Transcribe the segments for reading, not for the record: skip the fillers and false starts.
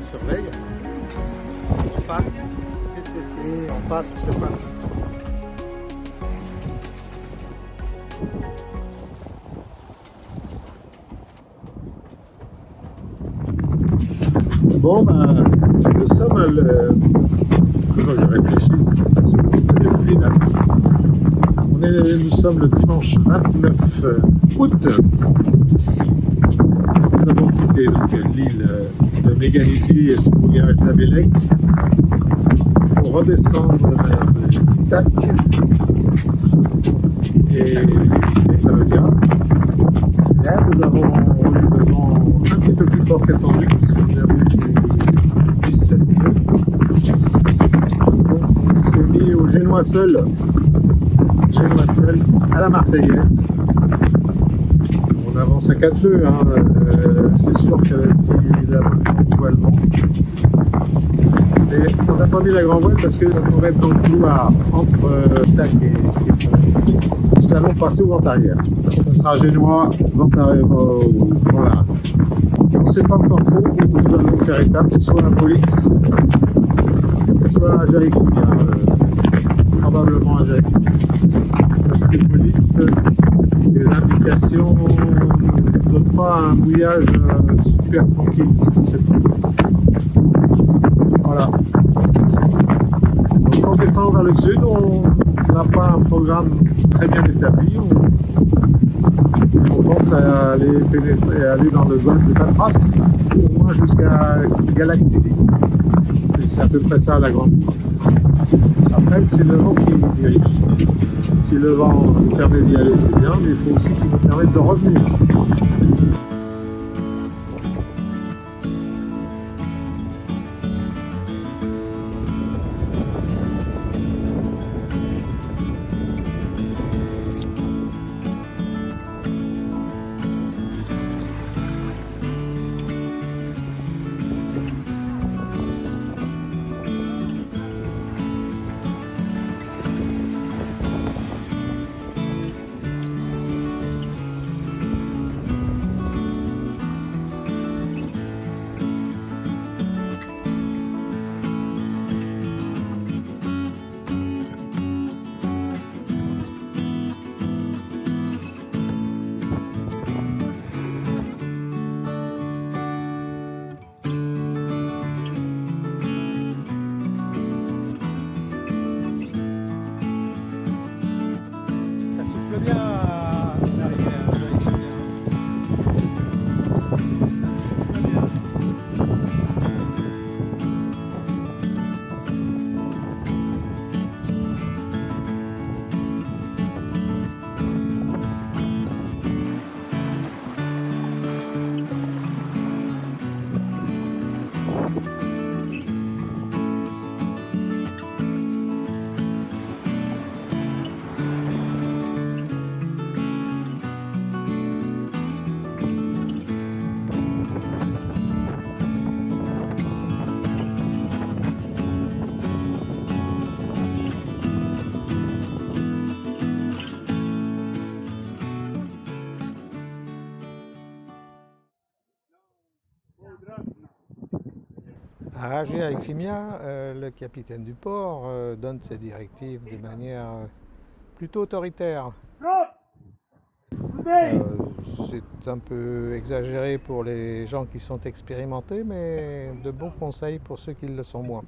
surveille. On passe. Si, on passe, je passe. Bon, nous sommes toujours que je réfléchisse, les dates. Nous sommes le dimanche 29 août. Nous avons quitté l'île de Méganisie et Spouya-Tabélec pour redescendre vers Itac et Faloria. Là, nous avons eu le vent un petit peu plus fort qu'attendu, puisqu'on a eu 17 nœuds. On s'est mis au Génois seul à la Marseillaise. On avance à 4 nœuds, hein. C'est sûr que c'est la grande voile. Mais on n'a pas mis la grande voile parce qu'on va être dans le couloir entre TAC et nous allons passer au vent arrière. Ça sera Génois, vent arrière, voilà. On ne sait pas encore trop où nous allons faire étape, soit à Police, soit à Jaleximia, probablement à Jaleximia. Parce que Police, les indications ne donnent pas un mouillage super tranquille. Voilà. Donc on descend vers le sud, on n'a pas un programme très bien établi. On pense à aller pénétrer, aller dans le golfe de Patras, au moins jusqu'à Galaxy. C'est à peu près ça la grande ligne. Après, c'est le vent qui nous dirige. Si le vent nous permet d'y aller, c'est bien, mais il faut aussi qu'il nous permette de revenir. À Rager avec Fimia, le capitaine du port donne ses directives de manière plutôt autoritaire. C'est un peu exagéré pour les gens qui sont expérimentés, mais de bons conseils pour ceux qui le sont moins.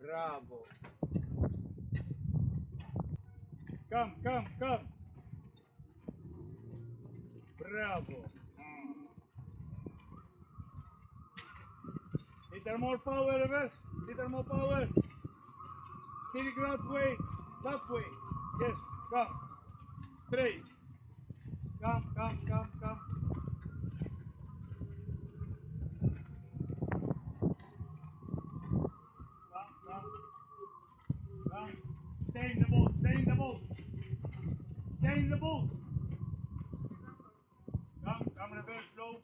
Bravo. Come. Bravo. Little more power, reverse. Little more power. Steady ground way. That way. Yes, come. Straight. Come. Stay in the boat. Stay in the boat. Come reverse, slow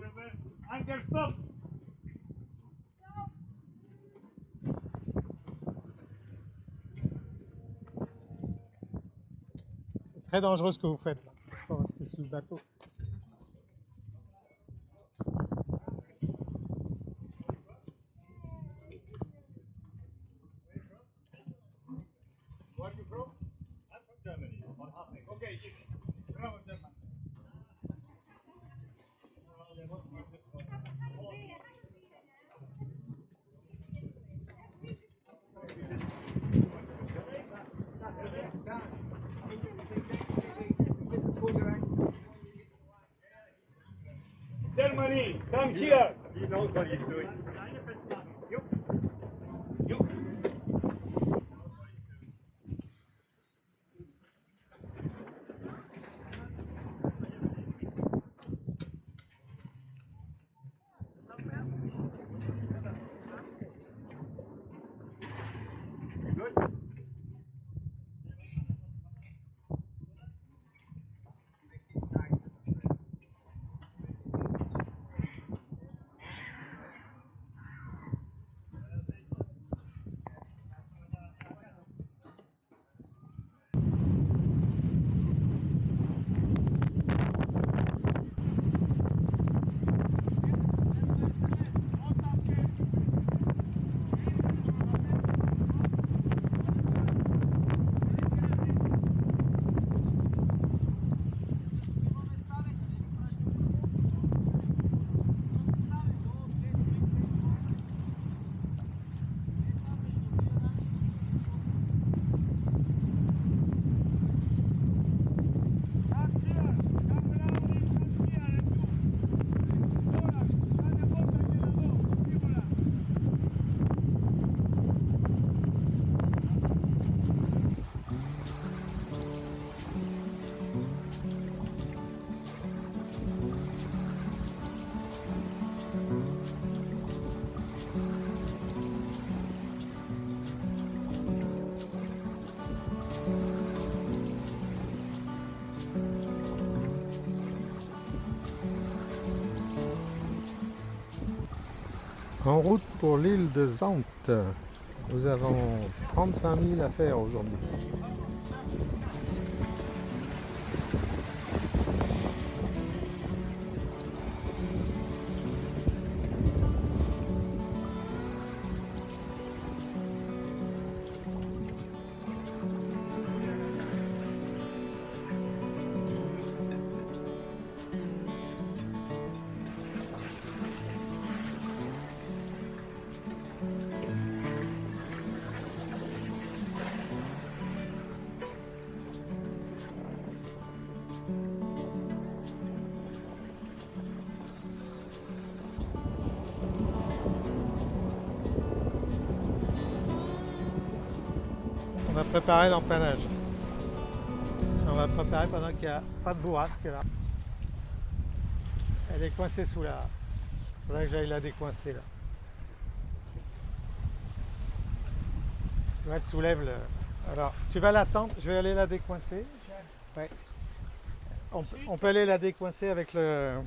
reverse. Anchor, stop. Très dangereux ce que vous faites là. Faut rester sous le bateau. Where are you from? I'm from Germany. Okay, from Germany. Germany, come here. He knows what he's doing. You. Good. En route pour l'île de Zante. Nous avons 35 000 à faire aujourd'hui. On va préparer l'empennage. On va préparer pendant qu'il n'y a pas de bourrasque là. Elle est coincée sous la... Il faudrait que j'aille la décoincer là. Tu vois, elle soulève le... Alors, tu vas l'attendre, je vais aller la décoincer. Ouais. On peut aller la décoincer avec le...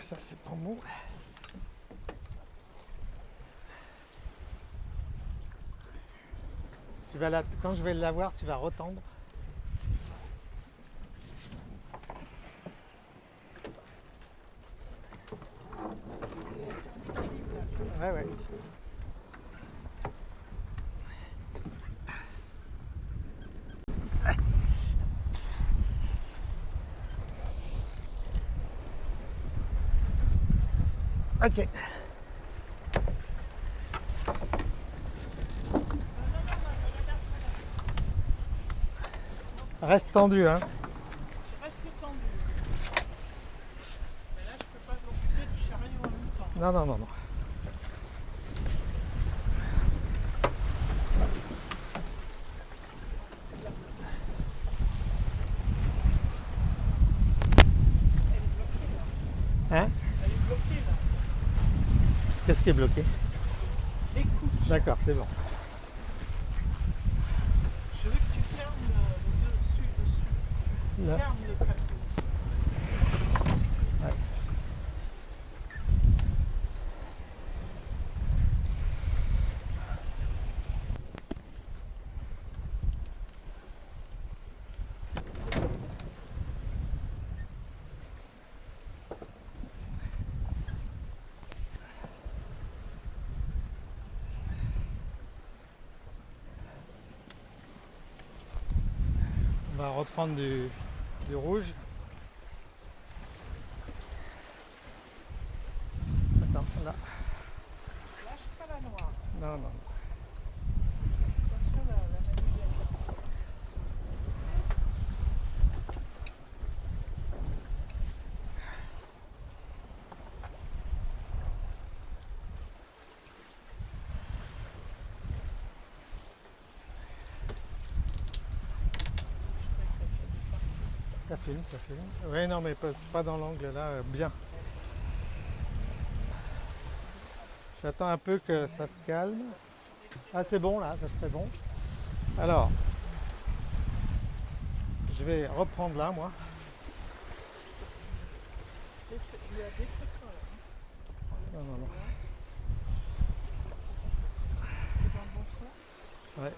Ça c'est pas mou. Tu vas la... Quand je vais l'avoir, tu vas retendre. Ouais, ouais. Ok. Reste tendu, hein. Je reste tendu. Mais là, je peux pas lancer du chariot en même temps. Non, non, non, non. Hein? Elle est bloquée là. Qu'est-ce qui est bloqué? Les couches. D'accord, c'est bon. Je veux que tu fermes le dessus. Là. Ferme le plateau. Ouais. va reprendre du rouge. Attends, là. Lâche pas la noire. Non, non. Comme ça, la manivelle. Ça filme, ça filme. Oui, non, mais pas dans l'angle là, bien. J'attends un peu que ça se calme. Ah, c'est bon là, ça serait bon. Alors, je vais reprendre là, moi. Il y a des photos là. Non, non, non. C'est dans le bon sens. Ouais.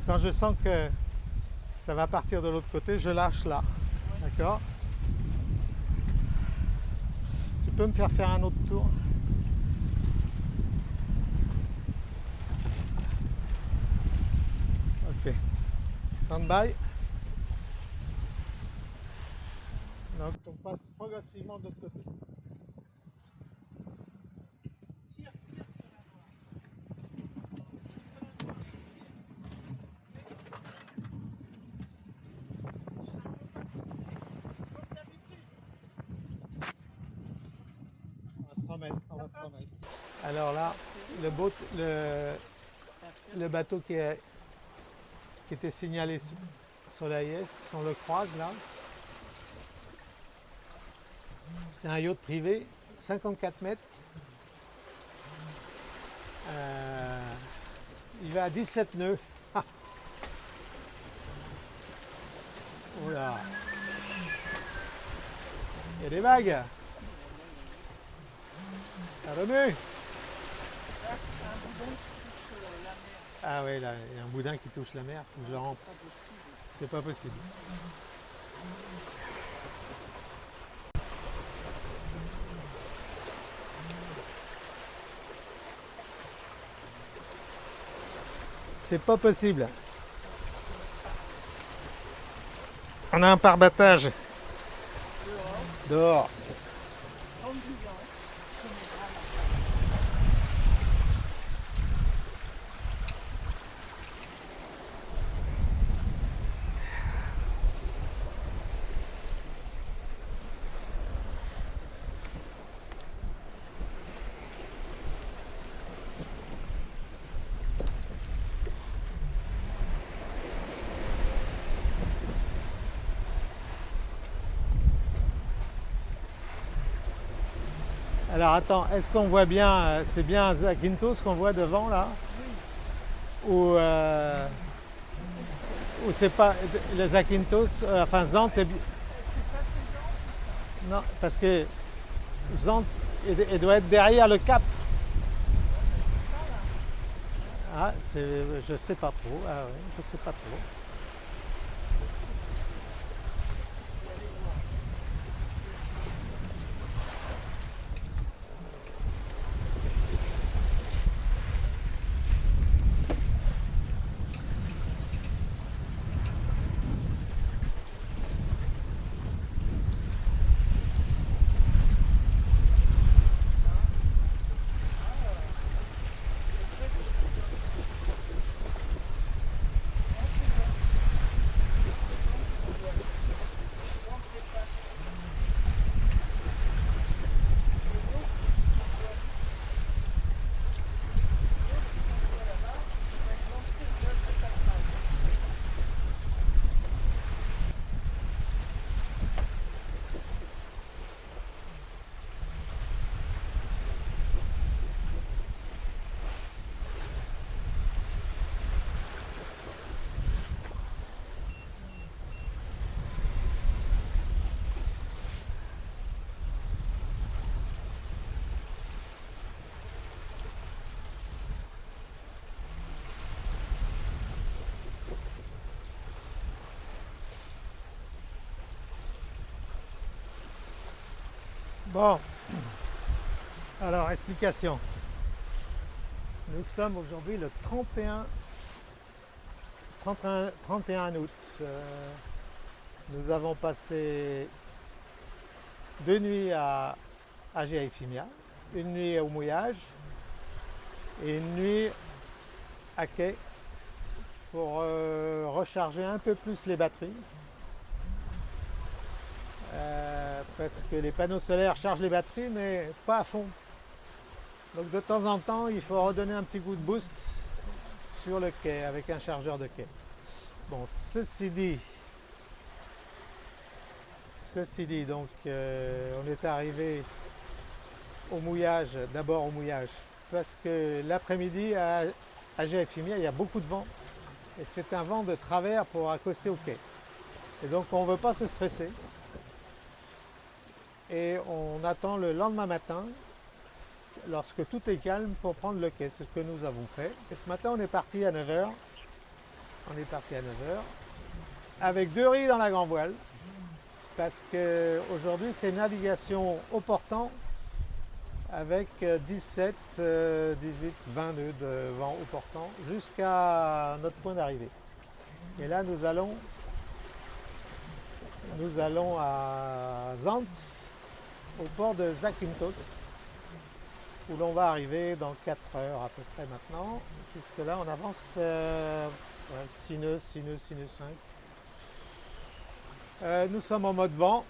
Quand je sens que ça va partir de l'autre côté, je lâche là. D'accord? Tu peux me faire un autre tour? Ok. Stand by. Donc on passe progressivement de l'autre côté. Tire, tire sur la noire. Comme d'habitude. On va se remettre, on va se remettre. Alors là, le bateau qui était signalé sur l'AIS, on le croise là. C'est un yacht privé, 54 mètres. Il va à 17 nœuds. Oula. Il y a des vagues. Ça remue. Ah oui, là, il y a un boudin qui touche la mer, faut que je le rentre. C'est pas possible. C'est pas possible. On a un pare-battage. Dehors. Comme du vent. Ce n'est pas Alors attends, est-ce qu'on voit bien, c'est bien Zakynthos qu'on voit devant là? Ou c'est pas le Zakynthos, enfin Zante est bien. Non, parce que Zante elle doit être derrière le cap. Ah, je sais pas trop. Ah ouais, je sais pas trop. Bon, alors explication. Nous sommes aujourd'hui le 31 août. Nous avons passé 2 nuits à Agia-Ifimia, une nuit au mouillage et une nuit à quai pour recharger un peu plus les batteries. Parce que les panneaux solaires chargent les batteries mais pas à fond. Donc de temps en temps il faut redonner un petit coup de boost sur le quai avec un chargeur de quai. Bon, ceci dit donc on est arrivé au mouillage, d'abord au mouillage parce que l'après-midi à Agia-Ifimia il y a beaucoup de vent et c'est un vent de travers pour accoster au quai. Et donc on ne veut pas se stresser. Et on attend le lendemain matin, lorsque tout est calme, pour prendre le quai, ce que nous avons fait. Et ce matin, on est parti à 9h. On est parti à 9h, avec 2 riz dans la grand voile, parce qu'aujourd'hui, c'est navigation au portant, avec 17, 18, 20 nœuds de vent au portant, jusqu'à notre point d'arrivée. Et là, nous allons à Zant, au port de Zakynthos, où l'on va arriver dans 4 heures à peu près maintenant. Jusque là on avance 6 nœuds, 5. Nous sommes en mode vent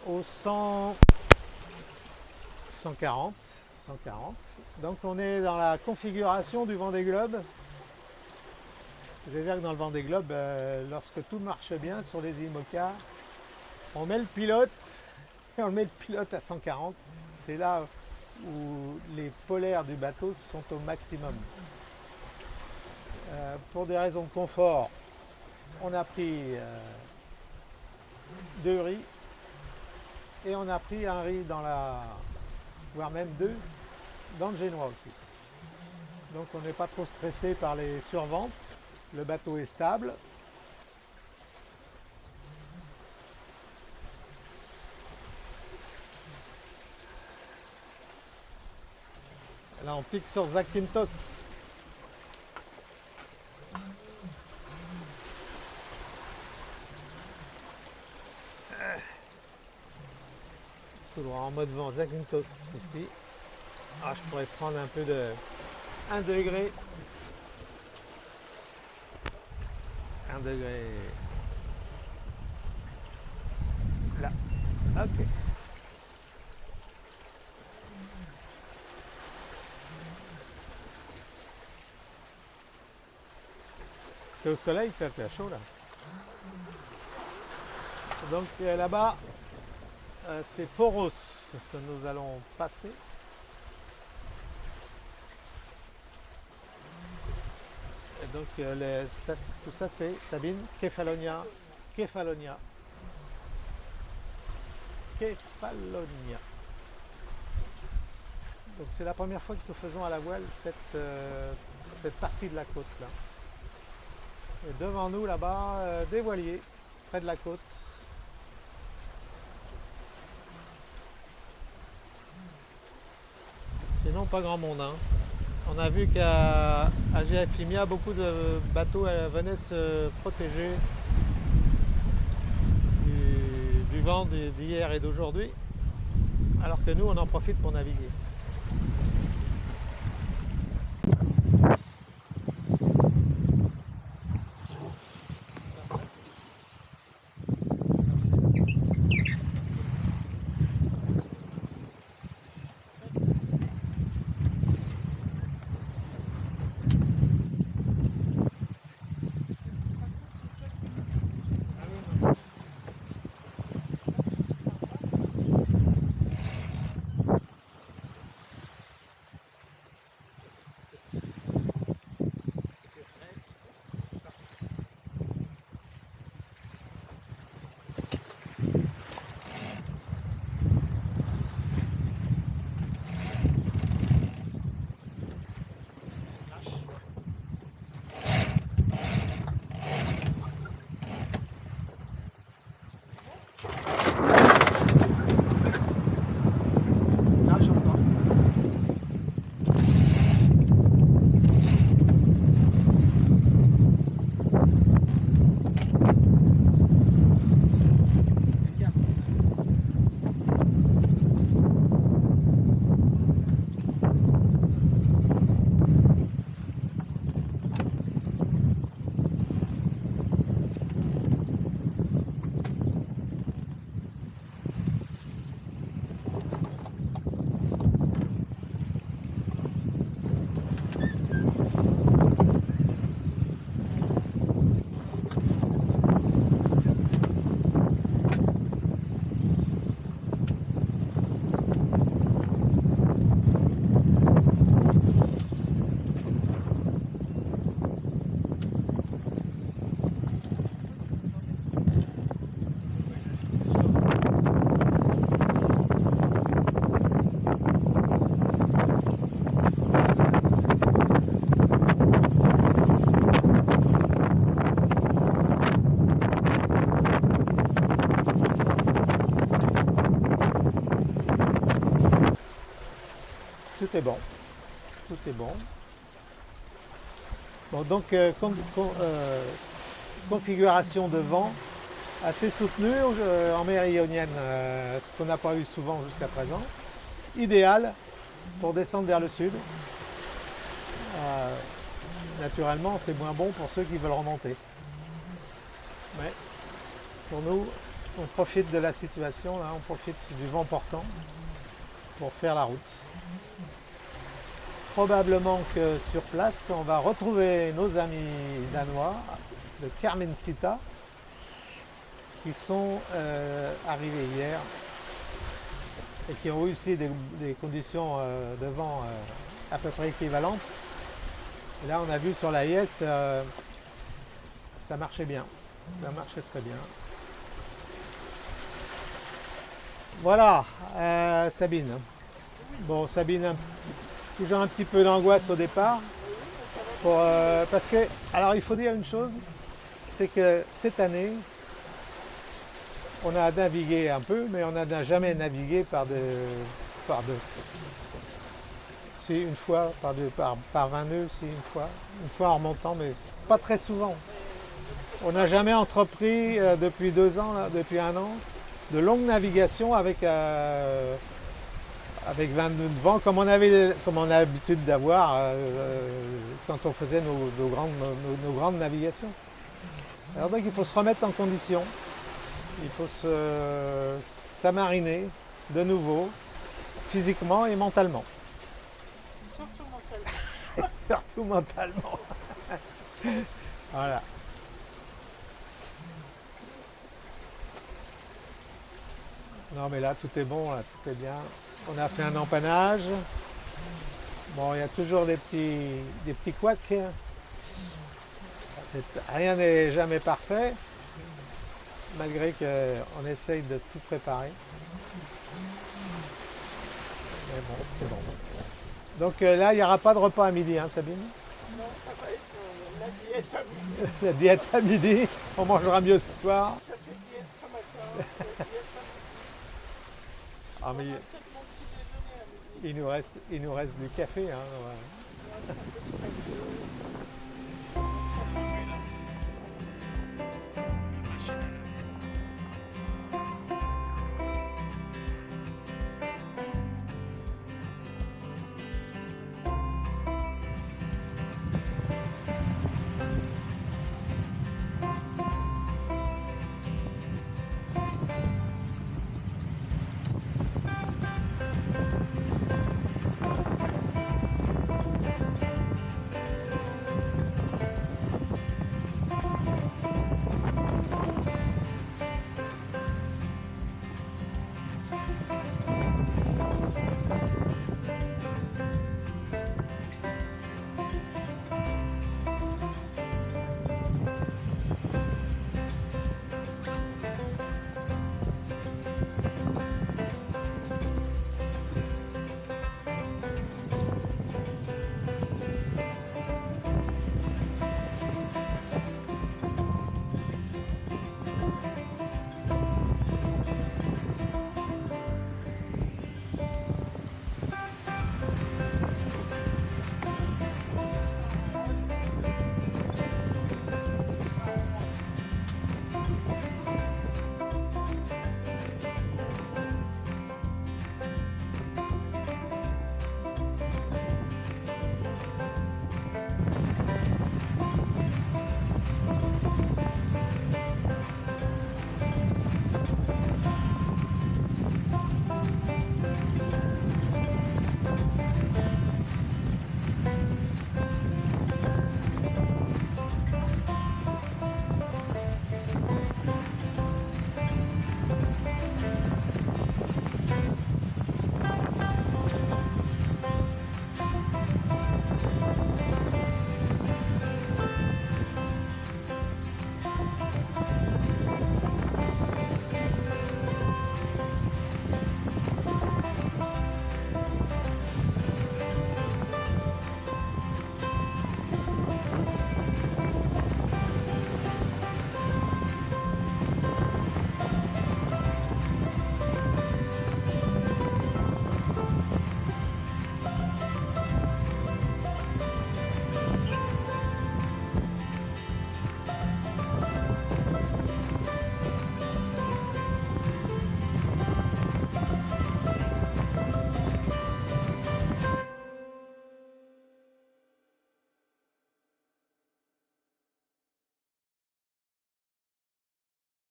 au 140. Donc on est dans la configuration du Vendée Globe. Je veux dire que dans le Vendée Globe, lorsque tout marche bien sur les IMOCA, on met le pilote et on met le pilote à 140. C'est là où les polaires du bateau sont au maximum. Pour des raisons de confort, on a pris 2 riz et on a pris un riz voire même 2 dans le génois aussi. Donc on n'est pas trop stressé par les surventes. Le bateau est stable. Là on pique sur Zakynthos. Tout droit en mode vent Zakynthos ici. Ah, je pourrais prendre un peu de 1 degré. 1 degré. Là. Ok. T'es au soleil, t'es chaud là. Donc là-bas, c'est Poros que nous allons passer. Et donc tout ça c'est Sabine, Kefalonia. Donc c'est la première fois que nous faisons à la voile cette partie de la côte là. Et devant nous là-bas, des voiliers près de la côte. Sinon pas grand monde. Hein. On a vu qu'à Agia-Ifimia, beaucoup de bateaux venaient se protéger du vent d'hier et d'aujourd'hui, alors que nous on en profite pour naviguer. est bon. Tout est bon. Bon, donc, configuration de vent assez soutenue en mer Ionienne, ce qu'on n'a pas eu souvent jusqu'à présent. Idéal pour descendre vers le sud. Naturellement, c'est moins bon pour ceux qui veulent remonter. Mais pour nous, on profite de la situation, là, on profite du vent portant pour faire la route. Probablement que sur place, on va retrouver nos amis danois de Carmencita qui sont arrivés hier et qui ont eu aussi des conditions de vent à peu près équivalentes. Et là, on a vu sur la IS, ça marchait bien, ça marchait très bien. Voilà, Sabine. Bon, Sabine, toujours un petit peu d'angoisse au départ. Parce que, alors il faut dire une chose, c'est que cette année, on a navigué un peu, mais on n'a jamais navigué si une fois, par 20 nœuds, si une fois en remontant, mais pas très souvent. On n'a jamais entrepris depuis 2 ans, là, depuis 1 an, de longues navigations avec 20 nœuds de vent, comme on a l'habitude d'avoir quand on faisait nos grandes navigations. Alors donc il faut se remettre en condition, il faut s'amariner de nouveau, physiquement et mentalement. Surtout mentalement. Surtout mentalement. Voilà. Non mais là tout est bon, là, tout est bien. On a fait un empannage. Bon, il y a toujours des petits couacs. Rien n'est jamais parfait, malgré qu'on essaye de tout préparer. Mais bon, c'est bon. Donc là, il n'y aura pas de repas à midi, hein, Sabine? Non, ça va être la diète à midi. La diète à midi, on mangera mieux ce soir. J'ai fait diète ce matin. Diète à midi. Ah, mais Peut-être mon petit déjeuner à midi. il nous reste du café. Hein, ouais. Ouais, c'est un peu près.